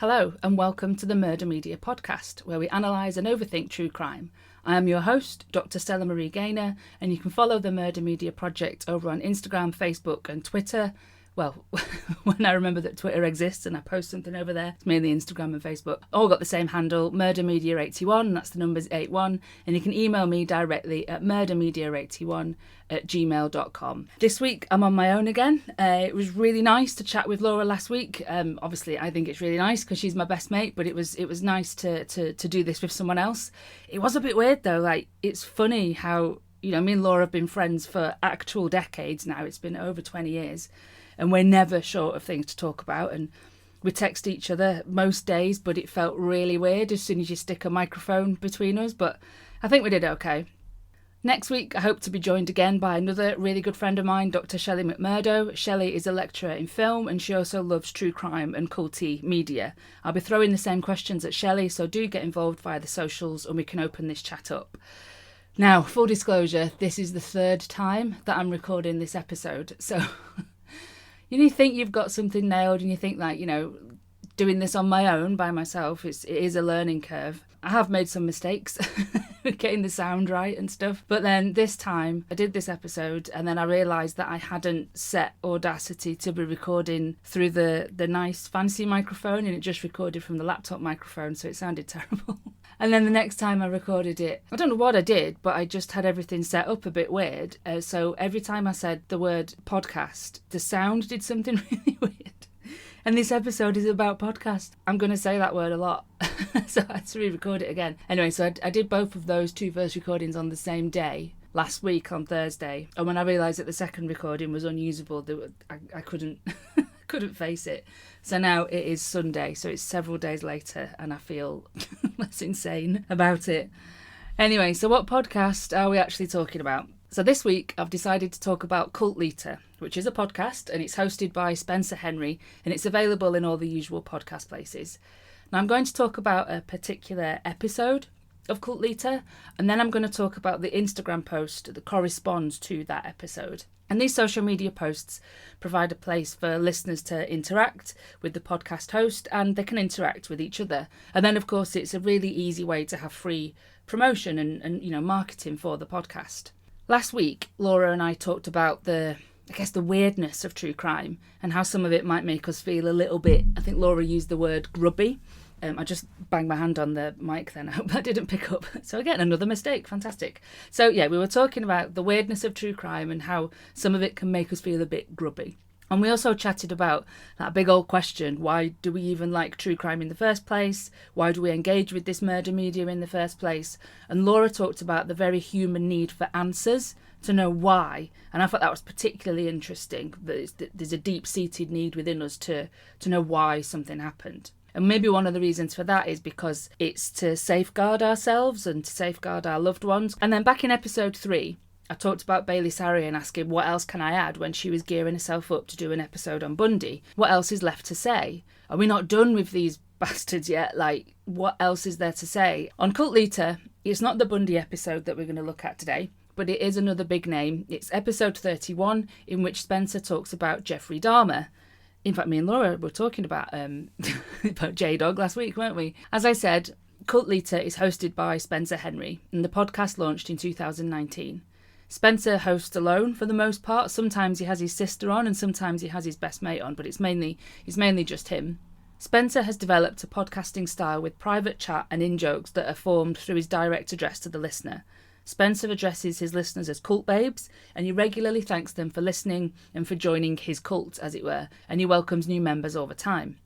Hello and welcome to the Murder Media podcast, where we analyse and overthink true crime. I am your host, Dr. Stella Marie Gaynor, and you can follow the Murder Media project over on Instagram, Facebook and Twitter. Well, when I remember that Twitter exists and I post something over there, it's mainly Instagram and Facebook. All got the same handle, murdermedia81, that's the numbers 81, and you can email me directly at murdermedia81@gmail.com. This week I'm on my own again. It was really nice to chat with Laura last week. Obviously I think it's really nice because she's my best mate, but it was nice to do this with someone else. It was a bit weird though, like it's funny how, me and Laura have been friends for actual decades now. It's been over 20 years. And we're never short of things to talk about. And we text each other most days, but it felt really weird as soon as you stick a microphone between us. But I think we did okay. Next week, I hope to be joined again by another really good friend of mine, Dr. Shelley McMurdo. Shelley is a lecturer in film and she also loves true crime and culty media. I'll be throwing the same questions at Shelley, so do get involved via the socials and we can open this chat up. Now, full disclosure, this is the third time that I'm recording this episode, so... You think you've got something nailed and you think doing this on my own by myself, it is a learning curve. I have made some mistakes getting the sound right and stuff. But then this time I did this episode and then I realised that I hadn't set Audacity to be recording through the nice fancy microphone and it just recorded from the laptop microphone, so it sounded terrible. And then the next time I recorded it, I don't know what I did, but I just had everything set up a bit weird. So every time I said the word podcast, the sound did something really weird. And this episode is about podcast. I'm going to say that word a lot. So I had to re-record it again. Anyway, so I did both of those two first recordings on the same day, last week on Thursday. And when I realised that the second recording was unusable, I couldn't... couldn't face it. So now it is Sunday, so it's several days later and I feel less insane about it. Anyway, so what podcast are we actually talking about? So this week I've decided to talk about Cult Leader, which is a podcast and it's hosted by Spencer Henry and it's available in all the usual podcast places. Now I'm going to talk about a particular episode of Cult Leader and then I'm going to talk about the Instagram post that corresponds to that episode. And these social media posts provide a place for listeners to interact with the podcast host and they can interact with each other. And then, of course, it's a really easy way to have free promotion and marketing for the podcast. Last week, Laura and I talked about the weirdness of true crime and how some of it might make us feel a little bit, I think Laura used the word grubby. I just banged my hand on the mic then. I hope that didn't pick up. So again, another mistake. Fantastic. So yeah, we were talking about the weirdness of true crime and how some of it can make us feel a bit grubby. And we also chatted about that big old question, why do we even like true crime in the first place? Why do we engage with this murder media in the first place? And Laura talked about the very human need for answers, to know why. And I thought that was particularly interesting. There's a deep-seated need within us to know why something happened. And maybe one of the reasons for that is because it's to safeguard ourselves and to safeguard our loved ones. And then back in episode 3, I talked about Bailey Sarian asking what else can I add when she was gearing herself up to do an episode on Bundy. What else is left to say? Are we not done with these bastards yet? Like, what else is there to say? On Cult Leader, it's not the Bundy episode that we're going to look at today, but it is another big name. It's episode 31, in which Spencer talks about Jeffrey Dahmer. In fact, me and Laura were talking about J-Dog last week, weren't we? As I said, Cult Leader is hosted by Spencer Henry, and the podcast launched in 2019. Spencer hosts alone for the most part. Sometimes he has his sister on, and sometimes he has his best mate on, but it's mainly just him. Spencer has developed a podcasting style with private chat and in-jokes that are formed through his direct address to the listener. Spencer addresses his listeners as cult babes, and he regularly thanks them for listening and for joining his cult, as it were, and he welcomes new members all the time.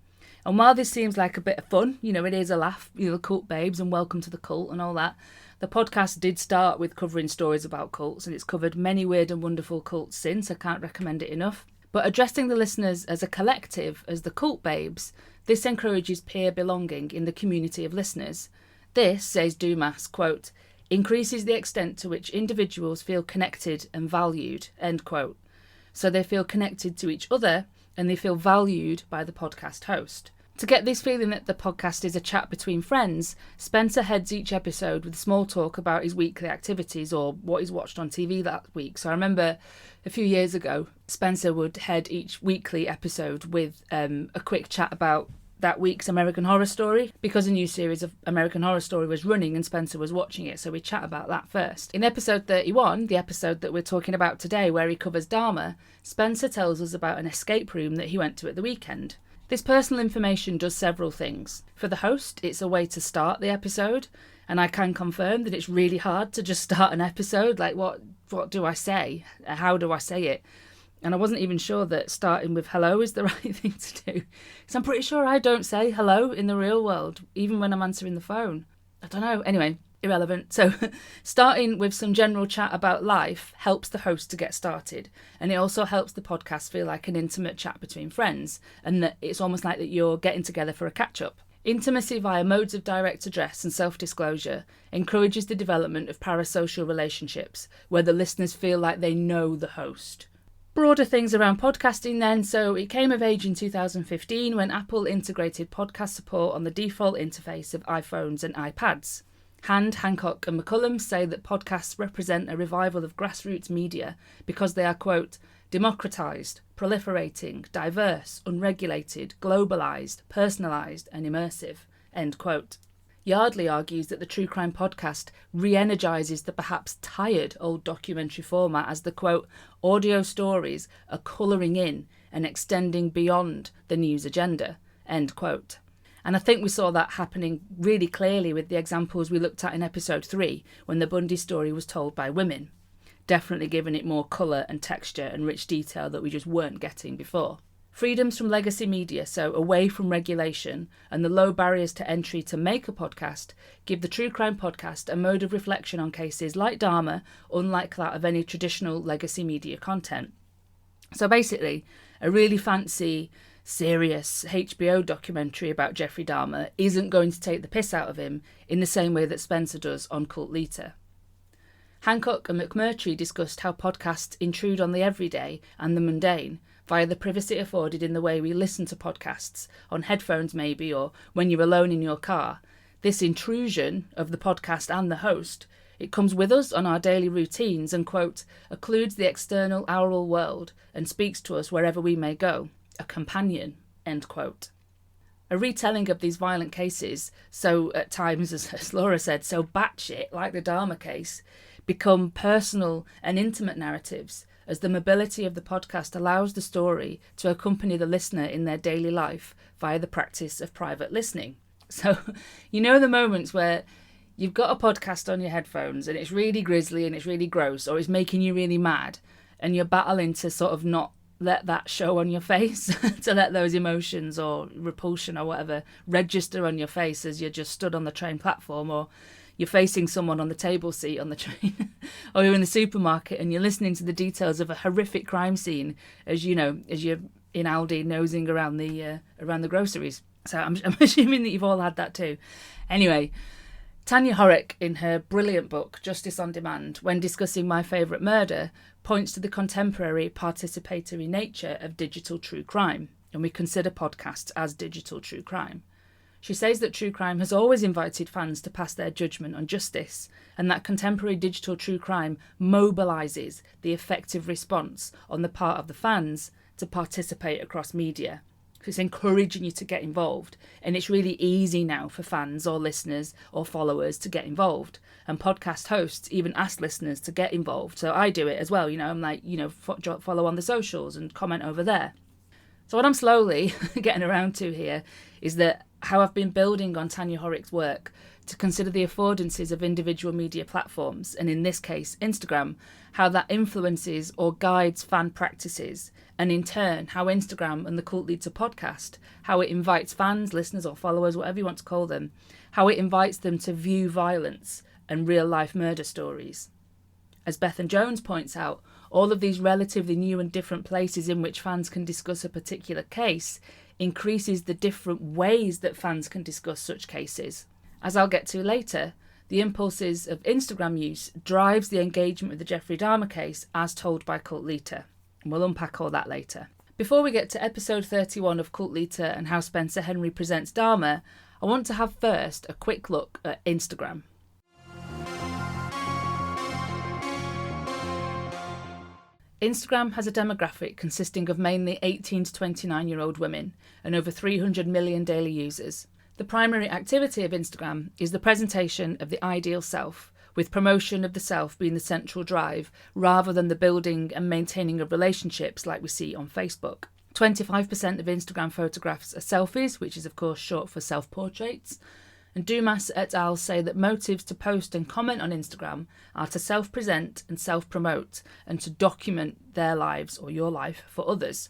And while this seems like a bit of fun, it is a laugh, cult babes and welcome to the cult and all that, the podcast did start with covering stories about cults, and it's covered many weird and wonderful cults since. I can't recommend it enough. But addressing the listeners as a collective, as the cult babes, this encourages peer belonging in the community of listeners. This, says Dumas, quote, increases the extent to which individuals feel connected and valued, end quote. So they feel connected to each other and they feel valued by the podcast host. To get this feeling that the podcast is a chat between friends, Spencer heads each episode with small talk about his weekly activities or what he's watched on TV that week. So I remember a few years ago, Spencer would head each weekly episode with a quick chat about that week's American Horror Story, because a new series of American Horror Story was running and Spencer was watching it, so we chat about that first. In episode 31, the episode that we're talking about today where he covers Dahmer, Spencer tells us about an escape room that he went to at the weekend. This personal information does several things. For the host, it's a way to start the episode, and I can confirm that it's really hard to just start an episode. Like, what do I say? How do I say it? And I wasn't even sure that starting with hello is the right thing to do. Because I'm pretty sure I don't say hello in the real world, even when I'm answering the phone. I don't know. Anyway, irrelevant. So starting with some general chat about life helps the host to get started. And it also helps the podcast feel like an intimate chat between friends. And that it's almost like that you're getting together for a catch-up. Intimacy via modes of direct address and self-disclosure encourages the development of parasocial relationships where the listeners feel like they know the host. Broader things around podcasting then. So it came of age in 2015 when Apple integrated podcast support on the default interface of iPhones and iPads. Hancock and McCullum say that podcasts represent a revival of grassroots media because they are, quote, democratised, proliferating, diverse, unregulated, globalised, personalised and immersive, end quote. Yardley argues that the true crime podcast re-energises the perhaps tired old documentary format as the, quote, audio stories are colouring in and extending beyond the news agenda, end quote. And I think we saw that happening really clearly with the examples we looked at in episode 3 when the Bundy story was told by women, definitely giving it more colour and texture and rich detail that we just weren't getting before. Freedoms from legacy media, so away from regulation, and the low barriers to entry to make a podcast give the true crime podcast a mode of reflection on cases like Dahmer, unlike that of any traditional legacy media content. So basically, a really fancy, serious HBO documentary about Jeffrey Dahmer isn't going to take the piss out of him in the same way that Spencer does on Cult Leader. Hancock and McMurtry discussed how podcasts intrude on the everyday and the mundane, via the privacy afforded in the way we listen to podcasts, on headphones maybe, or when you're alone in your car. This intrusion of the podcast and the host, it comes with us on our daily routines and, quote, occludes the external aural world and speaks to us wherever we may go. A companion, end quote. A retelling of these violent cases, so at times, as Laura said, so batshit, like the Dahmer case, become personal and intimate narratives, as the mobility of the podcast allows the story to accompany the listener in their daily life via the practice of private listening. So, you know the moments where you've got a podcast on your headphones and it's really grisly and it's really gross, or it's making you really mad, and you're battling to sort of not let that show on your face, to let those emotions or repulsion or whatever register on your face as you're just stood on the train platform, or you're facing someone on the table seat on the train, or you're in the supermarket and you're listening to the details of a horrific crime scene as you're in Aldi nosing around the groceries. So I'm assuming that you've all had that too. Anyway, Tanya Horeck, in her brilliant book Justice on Demand, when discussing My Favourite Murder, points to the contemporary participatory nature of digital true crime, and we consider podcasts as digital true crime. She says that true crime has always invited fans to pass their judgment on justice, and that contemporary digital true crime mobilises the effective response on the part of the fans to participate across media. So it's encouraging you to get involved, and it's really easy now for fans or listeners or followers to get involved. And podcast hosts even ask listeners to get involved. So I do it as well, I'm like, follow on the socials and comment over there. So what I'm slowly getting around to here is that how I've been building on Tanya Horeck's work to consider the affordances of individual media platforms, and in this case, Instagram, how that influences or guides fan practices, and in turn, how Instagram and the Cult Leader podcast, how it invites fans, listeners or followers, whatever you want to call them, how it invites them to view violence and real-life murder stories. As Bethan Jones points out, all of these relatively new and different places in which fans can discuss a particular case increases the different ways that fans can discuss such cases. As I'll get to later, the impulses of Instagram use drives the engagement with the Jeffrey Dahmer case as told by Cult Leader. And we'll unpack all that later. Before we get to episode 31 of Cult Leader and how Spencer Henry presents Dahmer, I want to have first a quick look at Instagram. Instagram has a demographic consisting of mainly 18 to 29-year-old women and over 300 million daily users. The primary activity of Instagram is the presentation of the ideal self, with promotion of the self being the central drive rather than the building and maintaining of relationships like we see on Facebook. 25% of Instagram photographs are selfies, which is of course short for self-portraits. And Dumas et al. Say that motives to post and comment on Instagram are to self-present and self-promote and to document their lives or your life for others.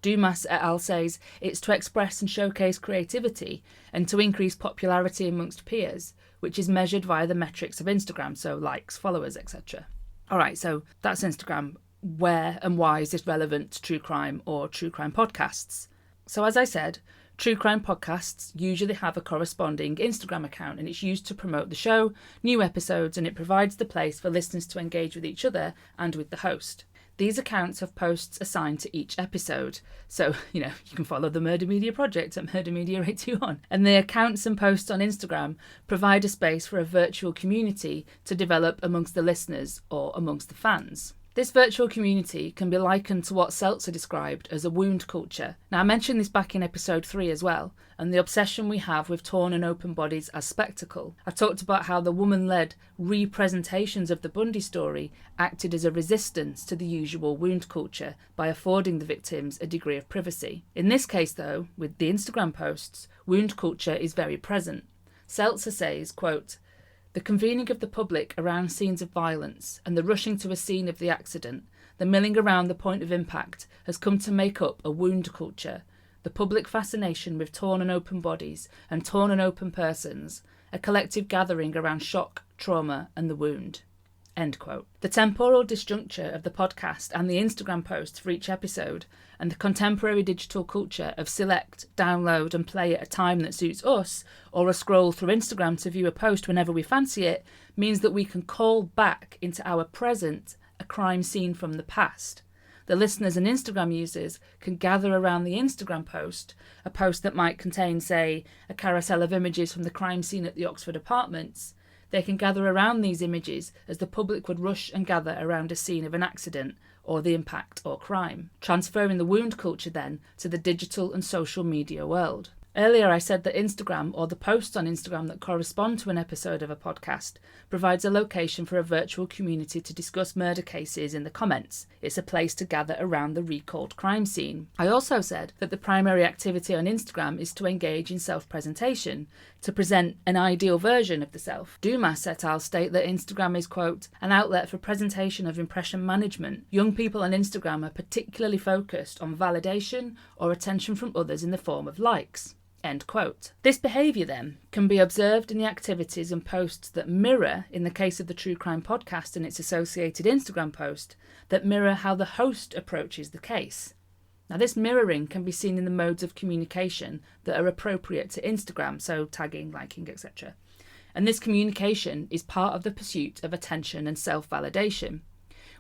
Dumas et al. Says it's to express and showcase creativity and to increase popularity amongst peers, which is measured via the metrics of Instagram, so likes, followers, etc. All right, so that's Instagram. Where and why is this relevant to true crime or true crime podcasts? So as I said, true crime podcasts usually have a corresponding Instagram account, and it's used to promote the show, new episodes, and it provides the place for listeners to engage with each other and with the host. These accounts have posts assigned to each episode. So, you can follow the Murder Media Project at Murder Media 821. And the accounts and posts on Instagram provide a space for a virtual community to develop amongst the listeners or amongst the fans. This virtual community can be likened to what Seltzer described as a wound culture. Now, I mentioned this back in episode 3 as well, and the obsession we have with torn and open bodies as spectacle. I talked about how the woman-led representations of the Bundy story acted as a resistance to the usual wound culture by affording the victims a degree of privacy. In this case, though, with the Instagram posts, wound culture is very present. Seltzer says, quote, "The convening of the public around scenes of violence and the rushing to a scene of the accident, the milling around the point of impact, has come to make up a wound culture, the public fascination with torn and open bodies and torn and open persons, a collective gathering around shock, trauma and the wound." End quote. The temporal disjuncture of the podcast and the Instagram posts for each episode and the contemporary digital culture of select, download and play at a time that suits us, or a scroll through Instagram to view a post whenever we fancy it, means that we can call back into our present a crime scene from the past. The listeners and Instagram users can gather around the Instagram post, a post that might contain, say, a carousel of images from the crime scene at the Oxford apartments. They can gather around these images as the public would rush and gather around a scene of an accident or the impact or crime, transferring the wound culture then to the digital and social media world. Earlier I said that Instagram, or the posts on Instagram that correspond to an episode of a podcast, provides a location for a virtual community to discuss murder cases in the comments. It's a place to gather around the recalled crime scene. I also said that the primary activity on Instagram is to engage in self-presentation, to present an ideal version of the self. Dumas et al. State that Instagram is, quote, "an outlet for presentation of impression management. Young people on Instagram are particularly focused on validation or attention from others in the form of likes." End quote. This behaviour, then, can be observed in the activities and posts that mirror, in the case of the True Crime podcast and its associated Instagram post, that mirror how the host approaches the case. Now, this mirroring can be seen in the modes of communication that are appropriate to Instagram, so tagging, liking, etc. And this communication is part of the pursuit of attention and self-validation.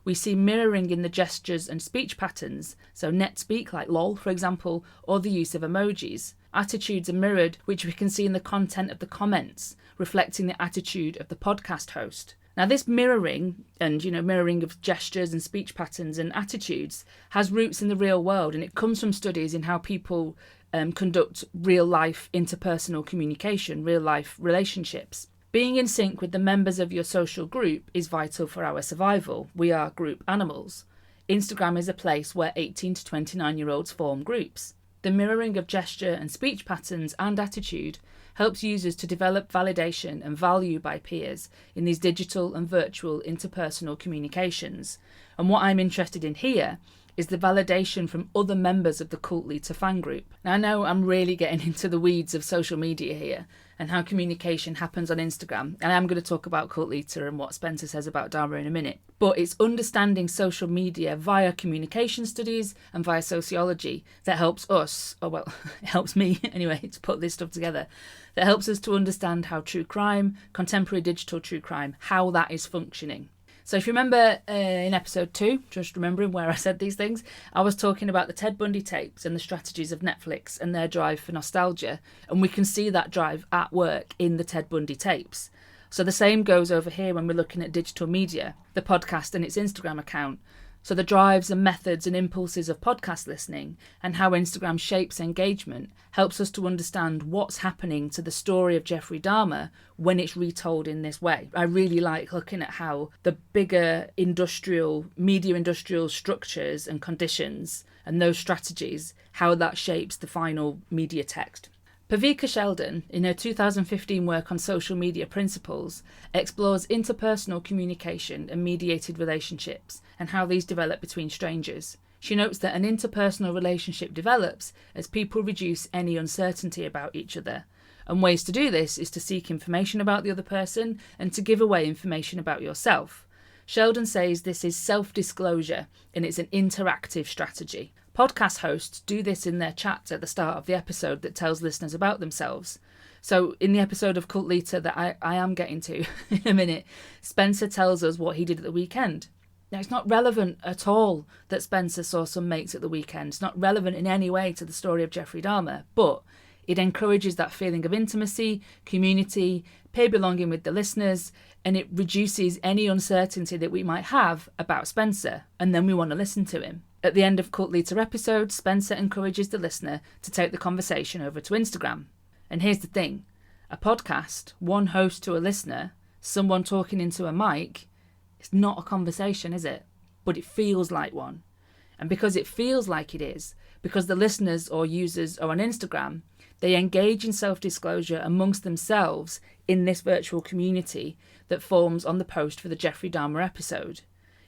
We see mirroring in the gestures and speech patterns, so net speak like lol, for example, or the use of emojis. Attitudes are mirrored, which we can see in the content of the comments, reflecting the attitude of the podcast host. Now, this mirroring, and mirroring of gestures and speech patterns and attitudes, has roots in the real world, and it comes from studies in how people conduct real-life interpersonal communication, real-life relationships. Being in sync with the members of your social group is vital for our survival. We are group animals. Instagram is a place where 18 to 29-year-olds form groups. The mirroring of gesture and speech patterns and attitude helps users to develop validation and value by peers in these digital and virtual interpersonal communications. And what I'm interested in here is the validation from other members of the Cult Leader fan group. Now, I know I'm really getting into the weeds of social media here and how communication happens on Instagram, and I'm going to talk about Cult Leader and what Spencer says about Dahmer in a minute. But it's understanding social media via communication studies and via sociology that helps us, or well, it helps me anyway, to put this stuff together, that helps us to understand how true crime, contemporary digital true crime, how that is functioning. So if you remember in episode 2, just remembering where I said these things, I was talking about the Ted Bundy tapes and the strategies of Netflix and their drive for nostalgia. And we can see that drive at work in the Ted Bundy tapes. So the same goes over here when we're looking at digital media, the podcast and its Instagram account. So the drives and methods and impulses of podcast listening and how Instagram shapes engagement helps us to understand what's happening to the story of Jeffrey Dahmer when it's retold in this way. I really like looking at how the bigger media industrial structures and conditions and those strategies, how that shapes the final media text. Pavika Sheldon, in her 2015 work on social media principles, explores interpersonal communication and mediated relationships and how these develop between strangers. She notes that an interpersonal relationship develops as people reduce any uncertainty about each other. And ways to do this is to seek information about the other person and to give away information about yourself. Sheldon says this is self-disclosure and it's an interactive strategy. Podcast hosts do this in their chat at the start of the episode that tells listeners about themselves. So in the episode of Cult Leader that I am getting to in a minute, Spencer tells us what he did at the weekend. Now, it's not relevant at all that Spencer saw some mates at the weekend. It's not relevant in any way to the story of Jeffrey Dahmer, but it encourages that feeling of intimacy, community, peer belonging with the listeners, and it reduces any uncertainty that we might have about Spencer, and then we want to listen to him. At the end of Cult Leader episode, Spencer encourages the listener to take the conversation over to Instagram. And here's the thing, a podcast, one host to a listener, someone talking into a mic, it's not a conversation, is it? But it feels like one. And because it feels like it is, because the listeners or users are on Instagram, they engage in self-disclosure amongst themselves in this virtual community that forms on the post for the Jeffrey Dahmer episode.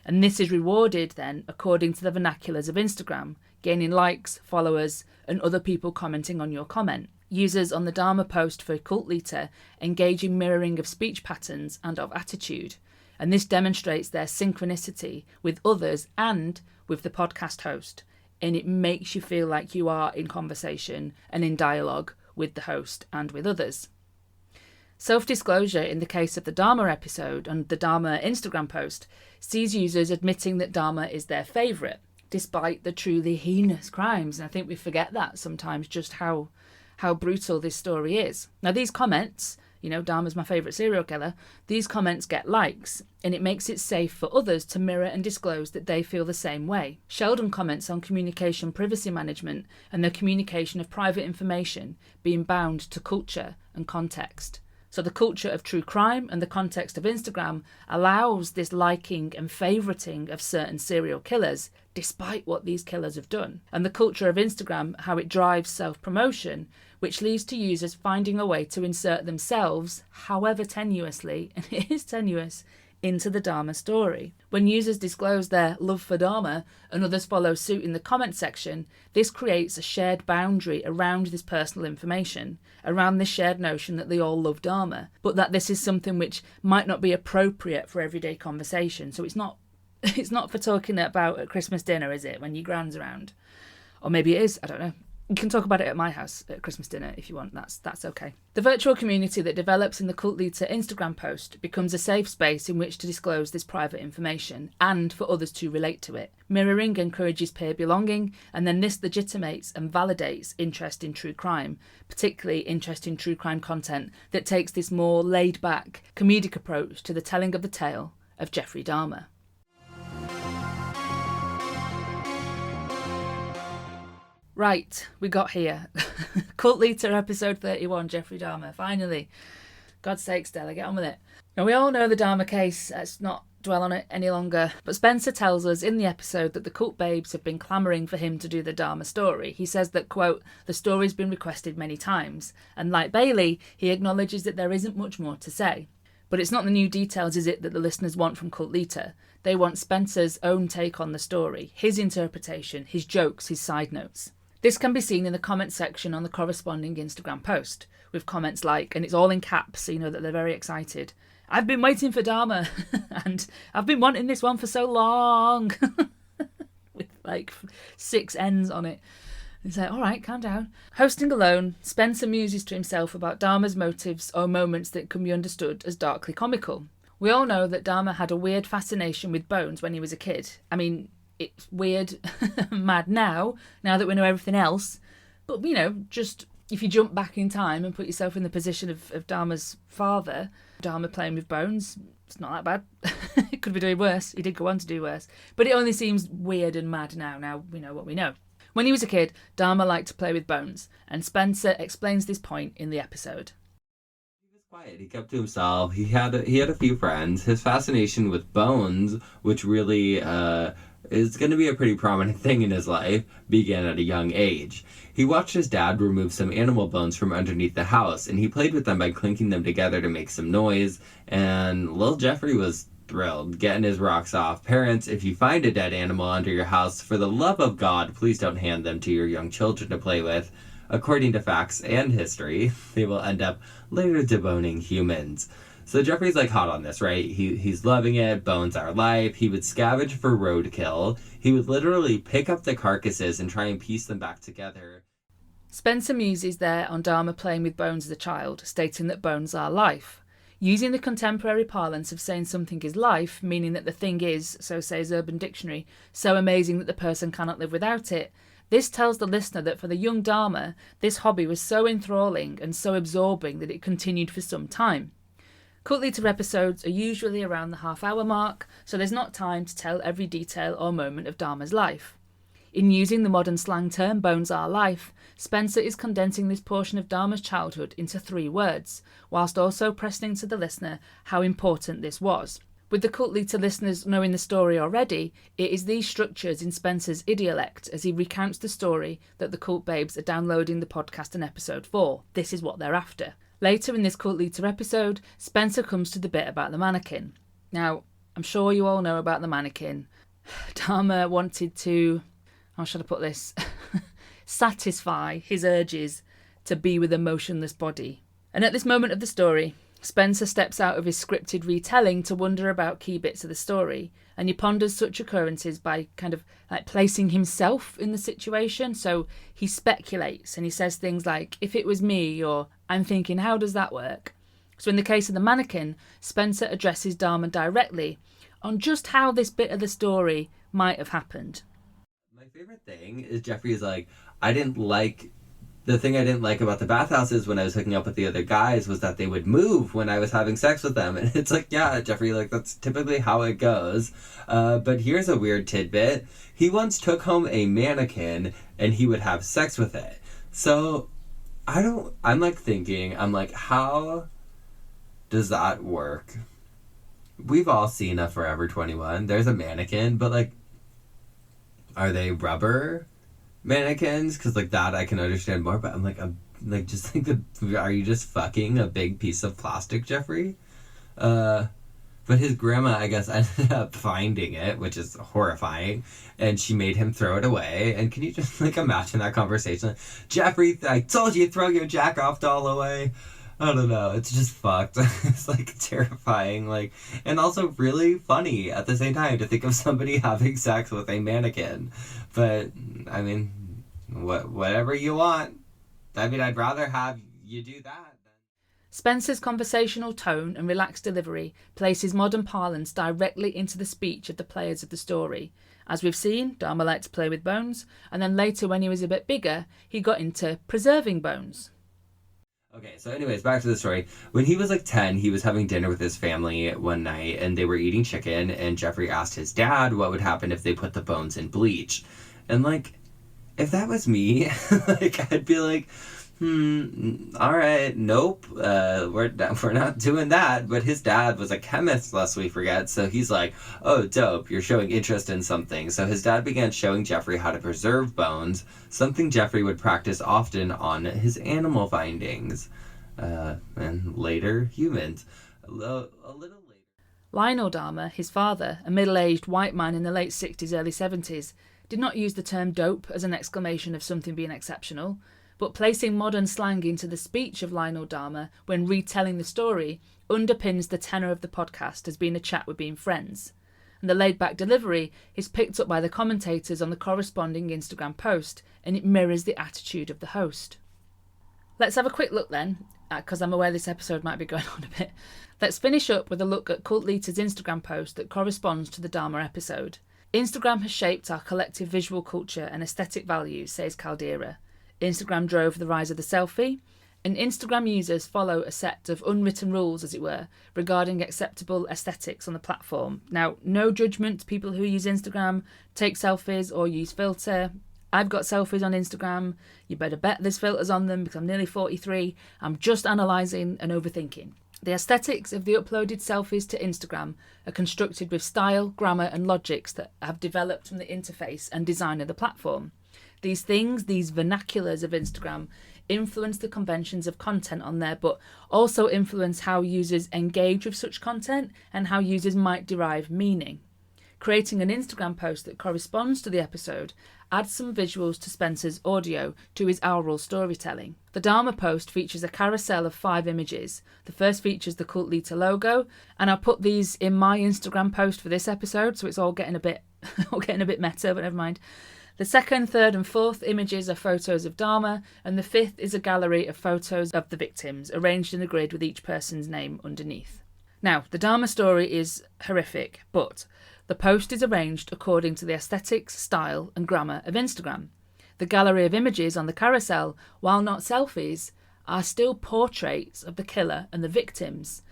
And this is rewarded then according to the vernaculars of Instagram, gaining likes, followers, and other people commenting on your comment. Users on the Dahmer post for Cult Leader engage in mirroring of speech patterns and of attitude. And this demonstrates their synchronicity with others and with the podcast host. And it makes you feel like you are in conversation and in dialogue with the host and with others. Self-disclosure in the case of the Dahmer episode and the Dahmer Instagram post sees users admitting that Dahmer is their favourite, despite the truly heinous crimes. And I think we forget that sometimes, just how brutal this story is. Now, these comments, Dahmer's my favourite serial killer, these comments get likes, and it makes it safe for others to mirror and disclose that they feel the same way. Sheldon comments on communication privacy management and the communication of private information being bound to culture and context. So the culture of true crime and the context of Instagram allows this liking and favouriting of certain serial killers, despite what these killers have done. And the culture of Instagram, how it drives self-promotion, which leads to users finding a way to insert themselves, however tenuously, and it is tenuous, into the Dahmer story. When users disclose their love for Dahmer and others follow suit in the comment section, this creates a shared boundary around this personal information, around this shared notion that they all love Dahmer, but that this is something which might not be appropriate for everyday conversation. So it's not for talking about at Christmas dinner, is it, when your gran's around? Or maybe it is, I don't know. You can talk about it at my house at Christmas dinner if you want, that's okay. The virtual community that develops in the Cult Leader Instagram post becomes a safe space in which to disclose this private information and for others to relate to it. Mirroring encourages peer belonging, and then this legitimates and validates interest in true crime, particularly interest in true crime content that takes this more laid-back, comedic approach to the telling of the tale of Jeffrey Dahmer. Right, we got here. Cult Leader episode 31, Jeffrey Dahmer, finally. God's sake, Stella, get on with it. Now, we all know the Dahmer case. Let's not dwell on it any longer. But Spencer tells us in the episode that the cult babes have been clamouring for him to do the Dahmer story. He says that, quote, the story's been requested many times. And like Bailey, he acknowledges that there isn't much more to say. But it's not the new details, is it, that the listeners want from Cult Leader? They want Spencer's own take on the story, his interpretation, his jokes, his side notes. This can be seen in the comment section on the corresponding Instagram post, with comments like, and it's all in caps, so you know that they're very excited, I've been waiting for Dahmer, and I've been wanting this one for so long, with like 6 N's on it. It's like, all right, calm down. Hosting alone, Spencer muses to himself about Dahmer's motives or moments that can be understood as darkly comical. We all know that Dahmer had a weird fascination with bones when he was a kid. I mean, it's weird, mad now that we know everything else. But, just if you jump back in time and put yourself in the position of Dahmer's father, Dahmer playing with bones, it's not that bad. It could be doing worse. He did go on to do worse. But it only seems weird and mad now. Now we know what we know. When he was a kid, Dahmer liked to play with bones, and Spencer explains this point in the episode. He was quiet. He kept to himself. He had a few friends. His fascination with bones, which really is going to be a pretty prominent thing in his life, began at a young age. He watched his dad remove some animal bones from underneath the house, and he played with them by clinking them together to make some noise, and little Jeffrey was thrilled, getting his rocks off. Parents, if you find a dead animal under your house, for the love of God, please don't hand them to your young children to play with. According to facts and history, they will end up later deboning humans. So Jeffrey's like hot on this, right? He's loving it. Bones are life. He would scavenge for roadkill. He would literally pick up the carcasses and try and piece them back together. Spencer muses there on Dahmer playing with bones as a child, stating that bones are life. Using the contemporary parlance of saying something is life, meaning that the thing is, so says Urban Dictionary, so amazing that the person cannot live without it, this tells the listener that for the young Dahmer, this hobby was so enthralling and so absorbing that it continued for some time. Cult Leader episodes are usually around the half-hour mark, so there's not time to tell every detail or moment of Dahmer's life. In using the modern slang term bones are life, Spencer is condensing this portion of Dahmer's childhood into 3 words, whilst also pressing to the listener how important this was. With the Cult Leader listeners knowing the story already, it is these structures in Spencer's idiolect as he recounts the story that the Cult Babes are downloading the podcast in episode 4. This is what they're after. Later in this Cult Leader episode, Spencer comes to the bit about the mannequin. Now, I'm sure you all know about the mannequin. Dahmer wanted to, how should I put this, satisfy his urges to be with a motionless body. And at this moment of the story, Spencer steps out of his scripted retelling to wonder about key bits of the story, and he ponders such occurrences by kind of like placing himself in the situation. So he speculates and he says things like, if it was me, or I'm thinking, how does that work? So in the case of the mannequin, Spencer addresses Dahmer directly on just how this bit of the story might have happened. My favorite thing is Jeffrey is like, the thing I didn't like about the bathhouses when I was hooking up with the other guys was that they would move when I was having sex with them. And it's like, yeah, Jeffrey, like that's typically how it goes. But here's a weird tidbit. He once took home a mannequin and he would have sex with it. So I'm like, how does that work? We've all seen a Forever 21. There's a mannequin, but like, are they rubber mannequins? Because like that I can understand more, but are you just fucking a big piece of plastic, Jeffrey? But his grandma, I guess, ended up finding it, which is horrifying, and she made him throw it away. And can you just like imagine that conversation? Jeffrey, I told you to throw your jack-off doll away. I don't know, it's just fucked. It's like terrifying, like, and also really funny at the same time to think of somebody having sex with a mannequin. But I mean, whatever you want. I mean, I'd rather have you do that. Spencer's conversational tone and relaxed delivery places modern parlance directly into the speech of the players of the story. As we've seen, Dahmer liked to play with bones, and then later when he was a bit bigger, he got into preserving bones. Okay, so anyways, back to the story. When he was like 10, he was having dinner with his family one night, and they were eating chicken, and Jeffrey asked his dad what would happen if they put the bones in bleach. And like, if that was me, like, I'd be like, alright, nope, we're not doing that. But his dad was a chemist, lest we forget, so he's like, oh, dope, you're showing interest in something. So his dad began showing Jeffrey how to preserve bones, something Jeffrey would practice often on his animal findings. And later, humans. A little later. Lionel Dahmer, his father, a middle-aged white man in the late 60s, early 70s, did not use the term dope as an exclamation of something being exceptional, but placing modern slang into the speech of Lionel Dahmer when retelling the story underpins the tenor of the podcast as being a chat with being friends. And the laid-back delivery is picked up by the commentators on the corresponding Instagram post, and it mirrors the attitude of the host. Let's have a quick look then, because I'm aware this episode might be going on a bit. Let's finish up with a look at Cult Leader's Instagram post that corresponds to the Dahmer episode. Instagram has shaped our collective visual culture and aesthetic values, says Caldera. Instagram drove the rise of the selfie, and Instagram users follow a set of unwritten rules, as it were, regarding acceptable aesthetics on the platform. Now, no judgment to people who use Instagram, take selfies or use filter. I've got selfies on Instagram. You better bet there's filters on them because I'm nearly 43. I'm just analysing and overthinking. The aesthetics of the uploaded selfies to Instagram are constructed with style, grammar and logics that have developed from the interface and design of the platform. These things, these vernaculars of Instagram, influence the conventions of content on there, but also influence how users engage with such content and how users might derive meaning. Creating an Instagram post that corresponds to the episode adds some visuals to Spencer's audio to his oral storytelling. The Dahmer post features a carousel of 5 images. The first features the Cult Leader logo, and I'll put these in my Instagram post for this episode, so it's all getting a bit meta, but never mind. The second, third and fourth images are photos of Dahmer, and the fifth is a gallery of photos of the victims, arranged in a grid with each person's name underneath. Now, the Dahmer story is horrific, but the post is arranged according to the aesthetics, style and grammar of Instagram. The gallery of images on the carousel, while not selfies, are still portraits of the killer and the victims.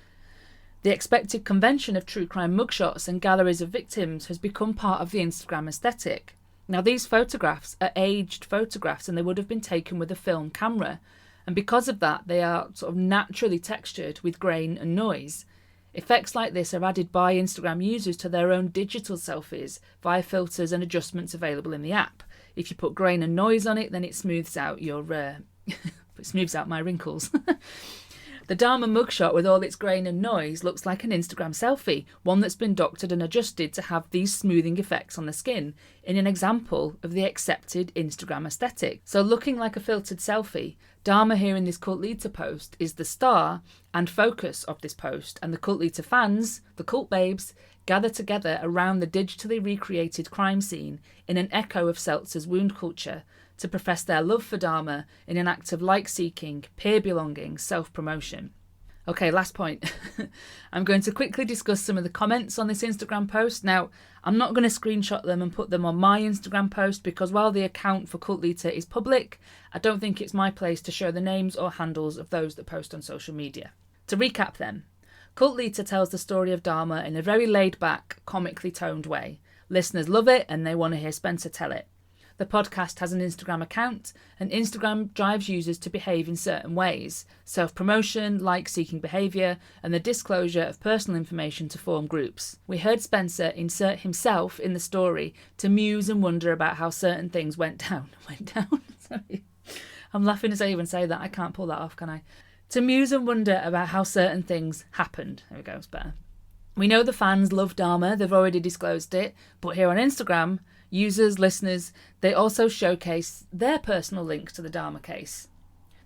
The expected convention of true crime mugshots and galleries of victims has become part of the Instagram aesthetic. Now, these photographs are aged photographs and they would have been taken with a film camera. And because of that, they are sort of naturally textured with grain and noise. Effects like this are added by Instagram users to their own digital selfies via filters and adjustments available in the app. If you put grain and noise on it, then it smooths out it smooths out my wrinkles. The Dahmer mugshot with all its grain and noise looks like an Instagram selfie, one that's been doctored and adjusted to have these smoothing effects on the skin, in an example of the accepted Instagram aesthetic. So looking like a filtered selfie, Dahmer here in this Cult Leader post is the star and focus of this post, and the Cult Leader fans, the cult babes, gather together around the digitally recreated crime scene in an echo of Seltzer's wound culture, to profess their love for Dahmer in an act of like-seeking, peer-belonging, self-promotion. Okay, last point. I'm going to quickly discuss some of the comments on this Instagram post. Now, I'm not going to screenshot them and put them on my Instagram post because while the account for Cult Leader is public, I don't think it's my place to show the names or handles of those that post on social media. To recap then, Cult Leader tells the story of Dahmer in a very laid-back, comically toned way. Listeners love it and they want to hear Spencer tell it. The podcast has an Instagram account, and Instagram drives users to behave in certain ways: self-promotion, like-seeking behaviour, and the disclosure of personal information to form groups. We heard Spencer insert himself in the story to muse and wonder about how certain things went down. Sorry. I'm laughing as I even say that. I can't pull that off, can I? To muse and wonder about how certain things happened. There we go, it's better. We know the fans love Dahmer, they've already disclosed it, but here on Instagram, users, listeners, they also showcase their personal links to the Dahmer case.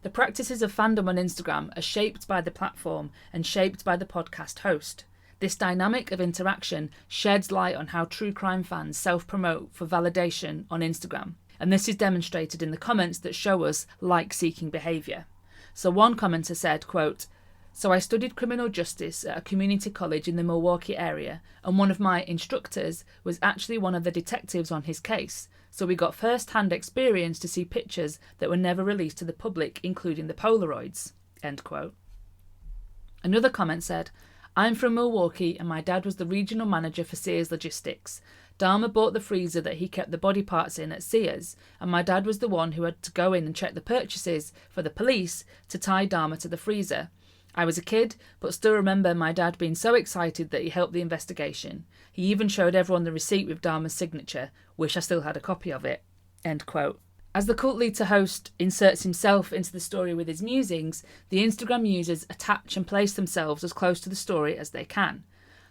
The practices of fandom on Instagram are shaped by the platform and shaped by the podcast host. This dynamic of interaction sheds light on how true crime fans self-promote for validation on Instagram. And this is demonstrated in the comments that show us like-seeking behaviour. So one commenter said, quote, "So I studied criminal justice at a community college in the Milwaukee area, and one of my instructors was actually one of the detectives on his case, so we got first-hand experience to see pictures that were never released to the public, including the Polaroids." End quote. Another comment said, "I'm from Milwaukee and my dad was the regional manager for Sears Logistics. Dahmer bought the freezer that he kept the body parts in at Sears, and my dad was the one who had to go in and check the purchases for the police to tie Dahmer to the freezer. I was a kid, but still remember my dad being so excited that he helped the investigation. He even showed everyone the receipt with Dahmer's signature. Wish I still had a copy of it." End quote. As the Cult Leader host inserts himself into the story with his musings, the Instagram users attach and place themselves as close to the story as they can.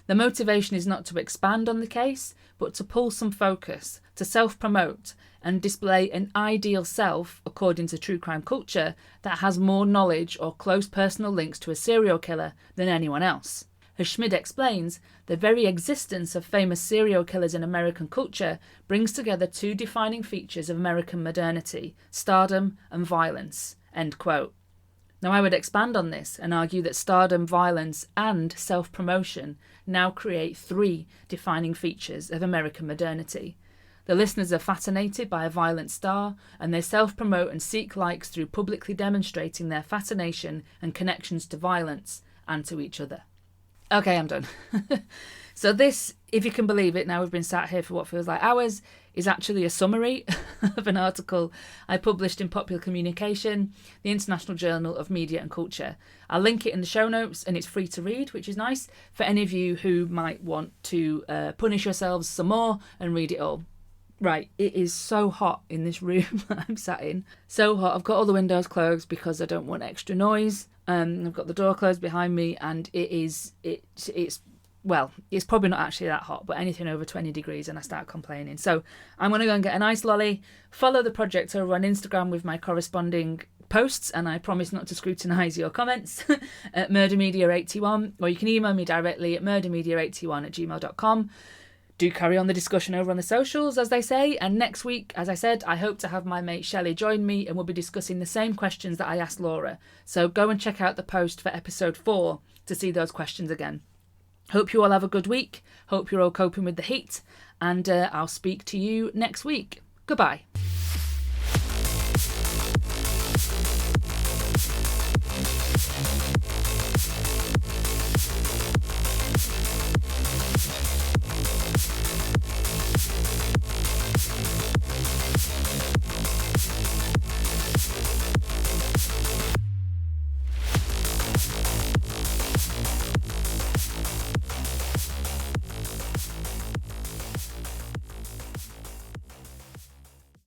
The motivation is not to expand on the case, but to pull some focus, to self-promote, and display an ideal self, according to true crime culture, that has more knowledge or close personal links to a serial killer than anyone else. As Schmid explains, the very existence of famous serial killers in American culture brings together two defining features of American modernity: stardom and violence. End quote. Now, I would expand on this and argue that stardom, violence, and self-promotion now create three defining features of American modernity. The listeners are fascinated by a violent star, and they self-promote and seek likes through publicly demonstrating their fascination and connections to violence and to each other. Okay, I'm done. So this, if you can believe it, now we've been sat here for what feels like hours, is actually a summary of an article I published in Popular Communication, the International Journal of Media and Culture. I'll link it in the show notes, and it's free to read, which is nice for any of you who might want to punish yourselves some more and read it all. Right, it is so hot in this room that I'm sat in. So hot. I've got all the windows closed because I don't want extra noise. I've got the door closed behind me, and it's probably not actually that hot, but anything over 20 degrees and I start complaining. So I'm going to go and get a nice lolly, follow the project over on Instagram with my corresponding posts, and I promise not to scrutinise your comments at murdermedia81, or you can email me directly at murdermedia81@gmail.com. Do carry on the discussion over on the socials, as they say, and next week, as I said, I hope to have my mate Shelley join me, and we'll be discussing the same questions that I asked Laura. So go and check out the post for episode 4 to see those questions again. Hope you all have a good week. Hope you're all coping with the heat. And I'll speak to you next week. Goodbye.